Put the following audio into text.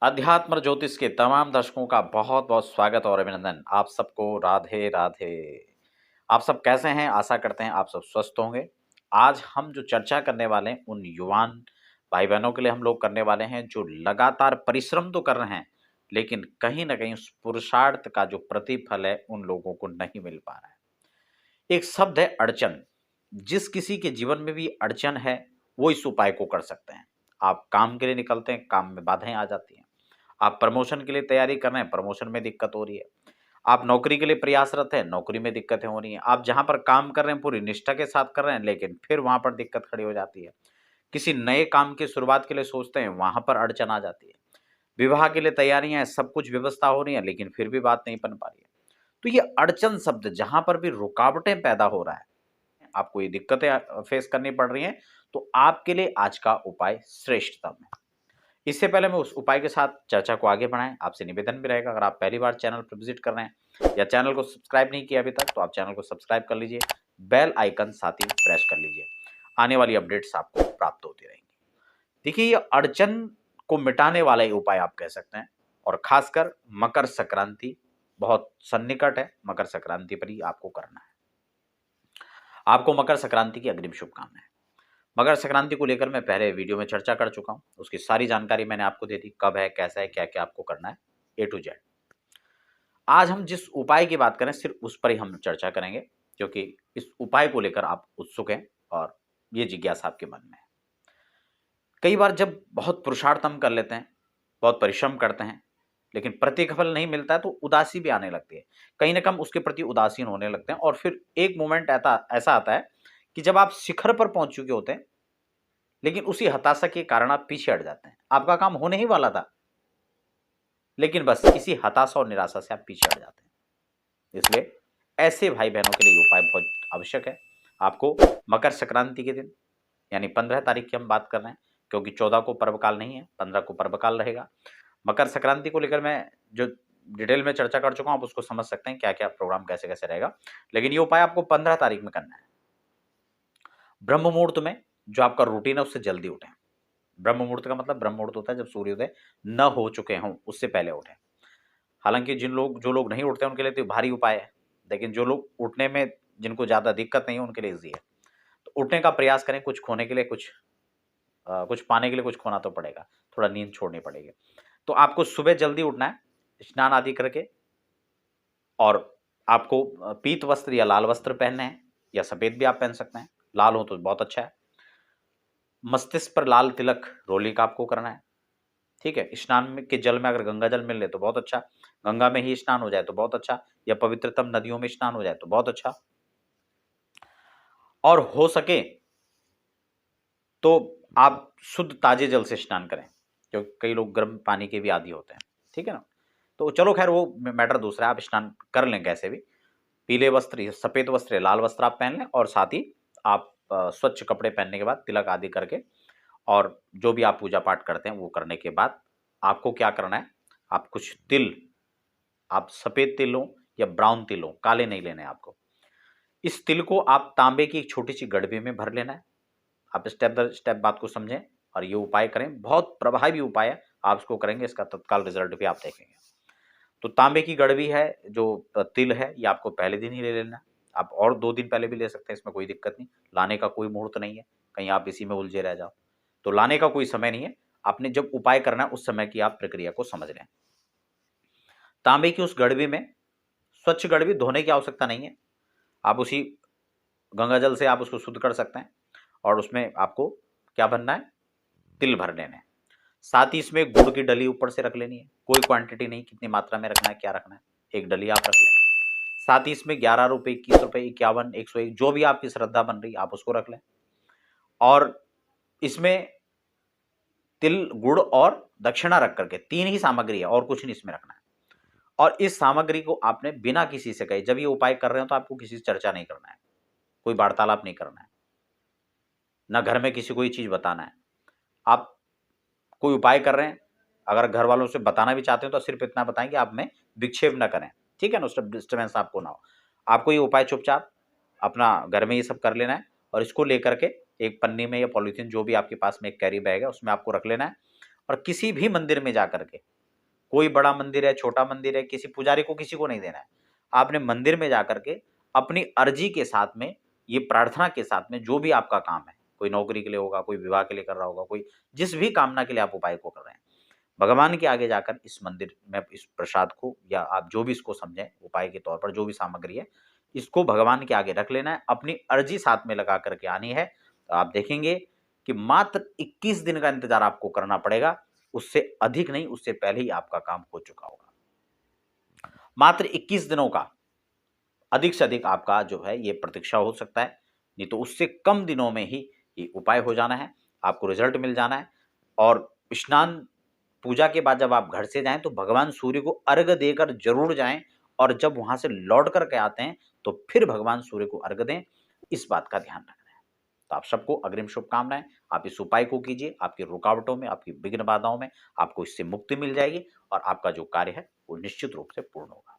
अध्यात्म ज्योतिष के तमाम दर्शकों का बहुत बहुत स्वागत और अभिनंदन। आप सबको राधे राधे। आप सब कैसे हैं? आशा करते हैं आप सब स्वस्थ होंगे। आज हम जो चर्चा करने वाले हैं उन युवान भाई बहनों के लिए हम लोग करने वाले हैं जो लगातार परिश्रम तो कर रहे हैं, लेकिन कहीं ना कहीं उस पुरुषार्थ का जो प्रतिफल है उन लोगों को नहीं मिल पा रहा है। एक शब्द है अड़चन। जिस किसी के जीवन में भी अड़चन है वो इस उपाय को कर सकते हैं। आप काम के लिए निकलते हैं, काम में बाधाएं आ जाती हैं। आप प्रमोशन के लिए तैयारी कर रहे हैं, प्रमोशन में दिक्कत हो रही है। आप नौकरी के लिए प्रयासरत हैं, नौकरी में दिक्कतें हो रही हैं। आप जहां पर काम कर रहे हैं पूरी निष्ठा के साथ कर रहे हैं, लेकिन फिर वहां पर दिक्कत खड़ी हो जाती है। किसी नए काम की शुरुआत के लिए सोचते हैं, वहां पर अड़चन आ जाती है। विवाह के लिए तैयारियां हैं, सब कुछ व्यवस्था हो रही है, लेकिन फिर भी बात नहीं बन पा रही है। तो ये अड़चन शब्द जहां पर भी रुकावटें पैदा हो रहा है, आपको ये दिक्कतें फेस करनी पड़ रही हैं, तो आपके लिए आज का उपाय श्रेष्ठतम है। इससे पहले मैं उस उपाय के साथ चर्चा को आगे बढ़ाएं, आपसे निवेदन भी रहेगा, अगर आप पहली बार चैनल पर विजिट कर रहे हैं या चैनल को सब्सक्राइब नहीं किया अभी तक, तो आप चैनल को सब्सक्राइब कर लीजिए, बेल आइकन साथ ही प्रेस कर लीजिए। आने वाली अपडेट्स आपको प्राप्त होती रहेंगी। देखिए, ये अड़चन को मिटाने वाला ये उपाय आप कह सकते हैं, और खासकर मकर संक्रांति बहुत सन्निकट है, मकर संक्रांति पर ही आपको करना है। आपको मकर संक्रांति की अग्रिम शुभकामनाएं। मकर संक्रांति को लेकर मैं पहले वीडियो में चर्चा कर चुका हूं, उसकी सारी जानकारी मैंने आपको दे दी, कब है, कैसा है, क्या क्या आपको करना है, A to Z। आज हम जिस उपाय की बात करें सिर्फ उस पर ही हम चर्चा करेंगे, क्योंकि इस उपाय को लेकर आप उत्सुक हैं और ये जिज्ञासा आपके मन में है। कई बार जब बहुत पुरुषार्थ हम कर लेते हैं, बहुत परिश्रम करते हैं, लेकिन प्रतिफल नहीं मिलता है, तो उदासी भी आने लगती है। कहीं ना कहीं उसके प्रति उदासीन होने लगते हैं, और फिर एक मोमेंट ऐसा आता है कि जब आप शिखर पर पहुंच चुके होते हैं, लेकिन उसी हताशा के कारण आप पीछे हट जाते हैं। आपका काम होने ही वाला था, लेकिन बस इसी हताशा और निराशा से आप पीछे हट जाते हैं। इसलिए ऐसे भाई बहनों के लिए ये उपाय बहुत आवश्यक है। आपको मकर संक्रांति के दिन, यानी 15 तारीख की हम बात कर रहे हैं, क्योंकि 14 को पर्वकाल नहीं है, 15 को पर्वकाल रहेगा। मकर संक्रांति को लेकर मैं जो डिटेल में चर्चा कर चुका हूं, आप उसको समझ सकते हैं क्या क्या प्रोग्राम कैसे कैसे रहेगा। लेकिन ये उपाय आपको 15 तारीख में करना है। ब्रह्म मुहूर्त में जो आपका रूटीन है उससे जल्दी उठें। ब्रह्म मुहूर्त का मतलब, ब्रह्म मुहूर्त होता है जब सूर्योदय न हो चुके हों, उससे पहले उठें। हालांकि जो लोग नहीं उठते उनके लिए तो भारी उपाय है, लेकिन जो लोग उठने में जिनको ज्यादा दिक्कत नहीं है उनके लिए ईजी है। तो उठने का प्रयास करें। कुछ खोने के लिए कुछ पाने के लिए कुछ खोना तो पड़ेगा, थोड़ा नींद छोड़नी पड़ेगी। तो आपको सुबह जल्दी उठना है, स्नान आदि करके, और आपको पीत वस्त्र या लाल वस्त्र पहनने हैं, या सफेद भी आप पहन सकते हैं, लाल हो तो बहुत अच्छा है। मस्तिष्क पर लाल तिलक रोली का आपको करना है, ठीक है। स्नान के जल में अगर गंगा जल मिल ले तो बहुत अच्छा, गंगा में ही स्नान हो जाए तो बहुत अच्छा, या पवित्रतम नदियों में स्नान हो जाए तो बहुत अच्छा। और हो सके तो आप शुद्ध ताजे जल से स्नान करें, क्योंकि कई लोग गर्म पानी के भी आदी होते हैं, ठीक है ना। तो चलो खैर वो मैटर दूसरा है, आप स्नान कर लें कैसे भी। पीले वस्त्र, सफेद वस्त्र, लाल वस्त्र आप पहन लें, और साथ ही आप स्वच्छ कपड़े पहनने के बाद तिलक आदि करके, और जो भी आप पूजा पाठ करते हैं वो करने के बाद आपको क्या करना है, आप कुछ तिल, आप सफेद तिल लो या ब्राउन तिल लो, काले नहीं लेने आपको। इस तिल को आप तांबे की एक छोटी सी गड़बी में भर लेना है। आप स्टेप बाय स्टेप बात को समझें और ये उपाय करें, बहुत प्रभावी उपाय है। आप इसको करेंगे, इसका तत्काल रिजल्ट भी आप देखेंगे। तो तांबे की गड़बी है, जो तिल है, ये आपको पहले दिन ही ले लेना है। आप और 2 दिन पहले भी ले सकते हैं, इसमें कोई दिक्कत नहीं। लाने का कोई मुहूर्त नहीं है, कहीं आप इसी में उलझे रह जाओ, तो लाने का कोई समय नहीं है। आपने जब उपाय करना है उस समय की आप प्रक्रिया को समझ लें। तांबे की उस गड़बी में, स्वच्छ गड़बी, धोने की आवश्यकता नहीं है, आप उसी गंगा जल से आप उसको शुद्ध कर सकते हैं, और उसमें आपको क्या भरना है, तिल भर लेने हैं। साथ ही इसमें गुड़ की डली ऊपर से रख लेनी है, कोई क्वांटिटी नहीं, कितनी मात्रा में रखना है, क्या रखना है, एक डली आप रख लें। साथ ही इसमें 11 रुपए, 21 रुपए, 51, 101, जो भी आपकी श्रद्धा बन रही आप उसको रख लें। और इसमें तिल, गुड़ और दक्षिणा रख करके 3 ही सामग्री है, और कुछ नहीं इसमें रखना है। और इस सामग्री को आपने बिना किसी से कहे, जब ये उपाय कर रहे हो तो आपको किसी से चर्चा नहीं करना है, कोई वार्तालाप नहीं करना है, ना घर में किसी को ये चीज बताना है। आप कोई उपाय कर रहे हैं, अगर घर वालों से बताना भी चाहते हो तो सिर्फ इतना बताएं कि आप में विक्षेप ना करें, ठीक है ना, उस डिस्टर्बेंस आपको ना हो। आपको ये उपाय चुपचाप अपना घर में ये सब कर लेना है, और इसको लेकर के एक पन्नी में या पॉलीथीन, जो भी आपके पास में एक कैरी बैग है, उसमें आपको रख लेना है, और किसी भी मंदिर में जा करके कोई बड़ा मंदिर है, छोटा मंदिर है, किसी पुजारी को किसी को नहीं देना है। आपने मंदिर में जाकर के अपनी अर्जी के साथ में, ये प्रार्थना के साथ में जो भी आपका काम है, कोई नौकरी के लिए होगा, कोई विवाह के लिए कर रहा होगा, कोई जिस भी कामना के लिए आप उपाय को कर रहे हैं, भगवान के आगे जाकर इस मंदिर में इस प्रसाद को या आप जो भी इसको समझें उपाय के तौर पर जो भी सामग्री है, इसको भगवान के आगे रख लेना है, अपनी अर्जी साथ में लगा करके आनी है। तो आप देखेंगे कि मात्र 21 दिन का इंतजार आपको करना पड़ेगा, उससे अधिक नहीं, उससे पहले ही आपका काम हो चुका होगा। मात्र 21 दिनों का अधिक से अधिक आपका जो है ये प्रतीक्षा हो सकता है, नहीं तो उससे कम दिनों में ही ये उपाय हो जाना है, आपको रिजल्ट मिल जाना है। और स्नान पूजा के बाद जब आप घर से जाएं तो भगवान सूर्य को अर्घ्य देकर जरूर जाएं, और जब वहां से लौट करके आते हैं तो फिर भगवान सूर्य को अर्घ्य दें, इस बात का ध्यान रखना है। तो आप सबको अग्रिम शुभकामनाएं। आप इस उपाय को कीजिए, आपकी रुकावटों में, आपकी विघ्न बाधाओं में आपको इससे मुक्ति मिल जाएगी और आपका जो कार्य है वो निश्चित रूप से पूर्ण होगा।